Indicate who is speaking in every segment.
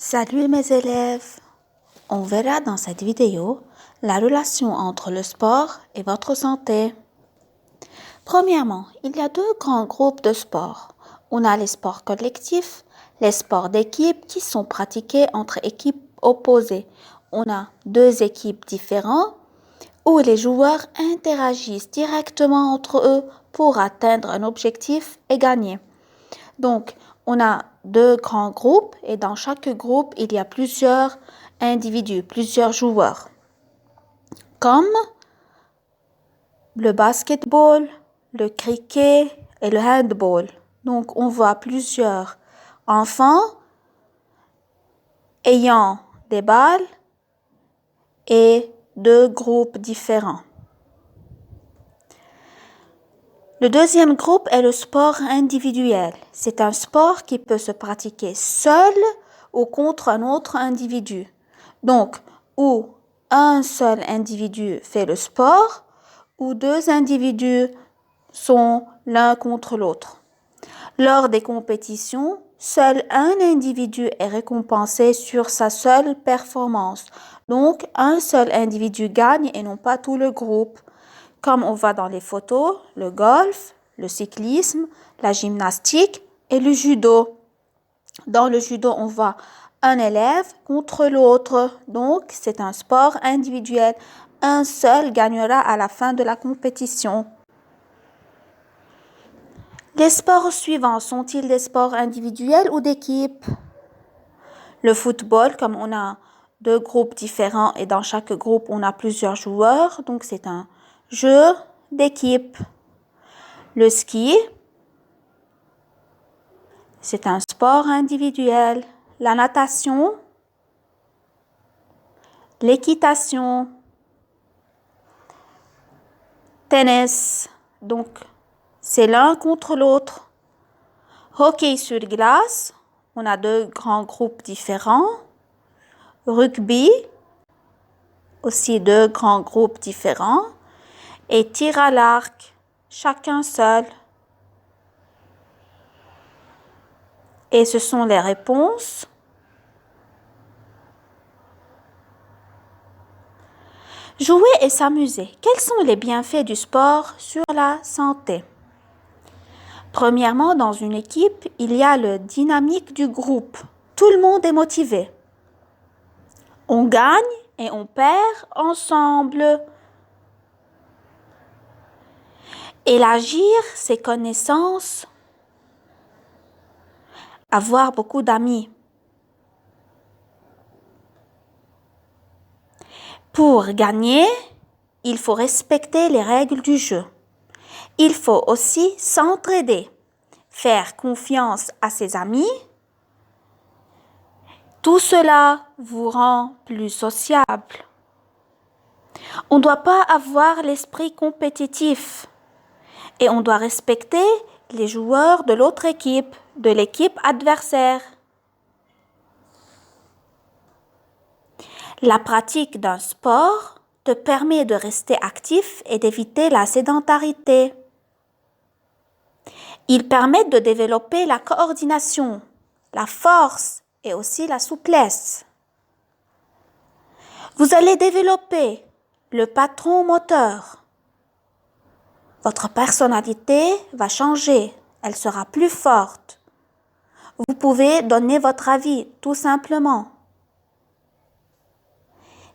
Speaker 1: Salut mes élèves! On verra dans cette vidéo la relation entre le sport et votre santé. Premièrement, il y a deux grands groupes de sports. On a les sports collectifs, les sports d'équipe qui sont pratiqués entre équipes opposées. On a deux équipes différentes où les joueurs interagissent directement entre eux pour atteindre un objectif et gagner. Donc, on a deux grands groupes et dans chaque groupe, il y a plusieurs individus, plusieurs joueurs. Comme le basketball, le cricket et le handball. Donc, on voit plusieurs enfants ayant des balles et deux groupes différents. Le deuxième groupe est le sport individuel. C'est un sport qui peut se pratiquer seul ou contre un autre individu. Donc, où un seul individu fait le sport, ou deux individus sont l'un contre l'autre. Lors des compétitions, seul un individu est récompensé sur sa seule performance. Donc, un seul individu gagne et non pas tout le groupe. Comme on voit dans les photos, le golf, le cyclisme, la gymnastique et le judo. Dans le judo, on voit un élève contre l'autre. Donc, c'est un sport individuel. Un seul gagnera à la fin de la compétition. Les sports suivants sont-ils des sports individuels ou d'équipe? Le football, comme on a deux groupes différents et dans chaque groupe, on a plusieurs joueurs. Donc, c'est un jeu d'équipe. Le ski, c'est un sport individuel. La natation, l'équitation, tennis, donc c'est l'un contre l'autre. Hockey sur glace, on a deux grands groupes différents. Rugby, aussi deux grands groupes différents. Et tir à l'arc, chacun seul. Et ce sont les réponses. Jouer et s'amuser. Quels sont les bienfaits du sport sur la santé? Premièrement, dans une équipe, il y a le dynamique du groupe. Tout le monde est motivé. On gagne et on perd ensemble. Élargir ses connaissances. Avoir beaucoup d'amis. Pour gagner, il faut respecter les règles du jeu. Il faut aussi s'entraider, faire confiance à ses amis. Tout cela vous rend plus sociable. On ne doit pas avoir l'esprit compétitif et on doit respecter les joueurs de l'autre équipe, de l'équipe adversaire. La pratique d'un sport te permet de rester actif et d'éviter la sédentarité. Il permet de développer la coordination, la force et aussi la souplesse. Vous allez développer le patron moteur. Votre personnalité va changer, elle sera plus forte. Vous pouvez donner votre avis tout simplement.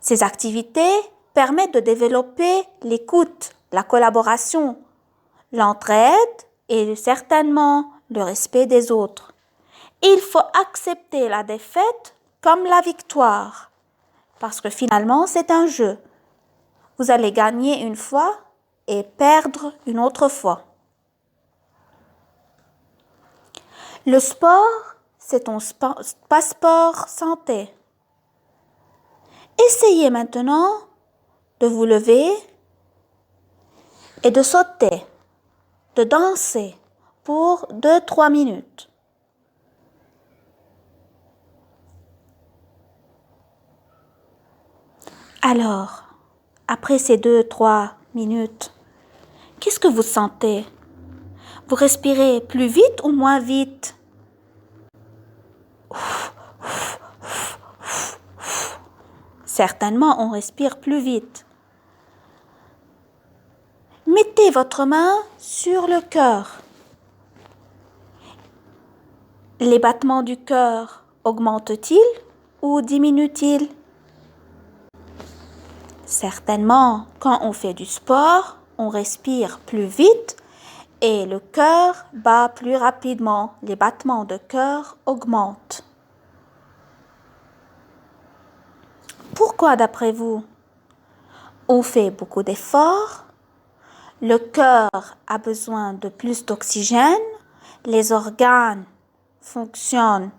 Speaker 1: Ces activités permettent de développer l'écoute, la collaboration, l'entraide et certainement le respect des autres. Il faut accepter la défaite comme la victoire, parce que finalement c'est un jeu. Vous allez gagner une fois et perdre une autre fois. Le sport, c'est ton passeport santé. Essayez maintenant de vous lever et de sauter, de danser pour 2-3 minutes. Alors, après ces 2-3 minutes, qu'est-ce que vous sentez? Vous respirez plus vite ou moins vite? Certainement, on respire plus vite. Mettez votre main sur le cœur. Les battements du cœur augmentent-ils ou diminuent-ils? Certainement, quand on fait du sport, on respire plus vite et le cœur bat plus rapidement. Les battements de cœur augmentent. Pourquoi d'après vous? On fait beaucoup d'efforts, le cœur a besoin de plus d'oxygène, les organes fonctionnent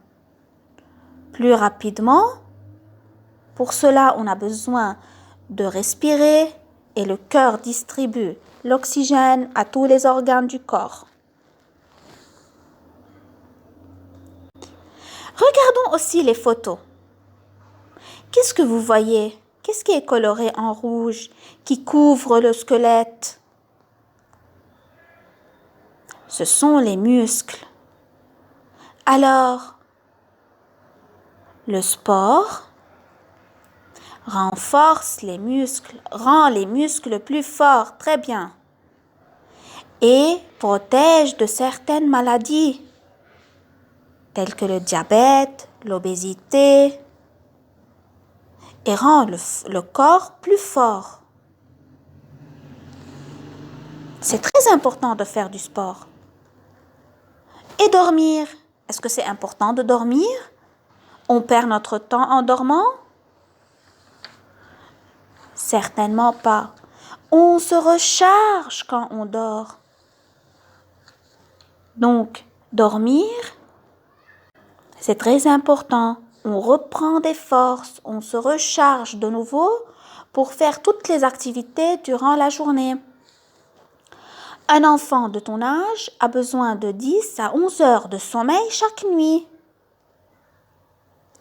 Speaker 1: plus rapidement. Pour cela, on a besoin de respirer et le cœur distribue l'oxygène à tous les organes du corps. Regardons aussi les photos. Qu'est-ce que vous voyez? Qu'est-ce qui est coloré en rouge, qui couvre le squelette? Ce sont les muscles. Alors, le sport renforce les muscles, rend les muscles plus forts, très bien, et protège de certaines maladies, telles que le diabète, l'obésité, et rend le corps plus fort. C'est très important de faire du sport. Et dormir. Est-ce que c'est important de dormir? On perd notre temps en dormant? Certainement pas. On se recharge quand on dort. Donc, dormir, c'est très important. On reprend des forces, on se recharge de nouveau pour faire toutes les activités durant la journée. Un enfant de ton âge a besoin de 10 à 11 heures de sommeil chaque nuit.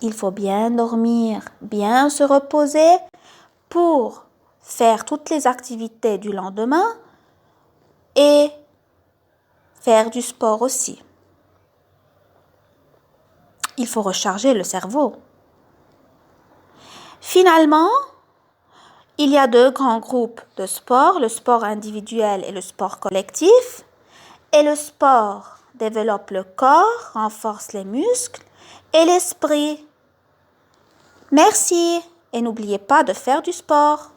Speaker 1: Il faut bien dormir, bien se reposer pour faire toutes les activités du lendemain et faire du sport aussi. Il faut recharger le cerveau. Finalement, il y a deux grands groupes de sport, le sport individuel et le sport collectif. Et le sport développe le corps, renforce les muscles et l'esprit. Merci et n'oubliez pas de faire du sport.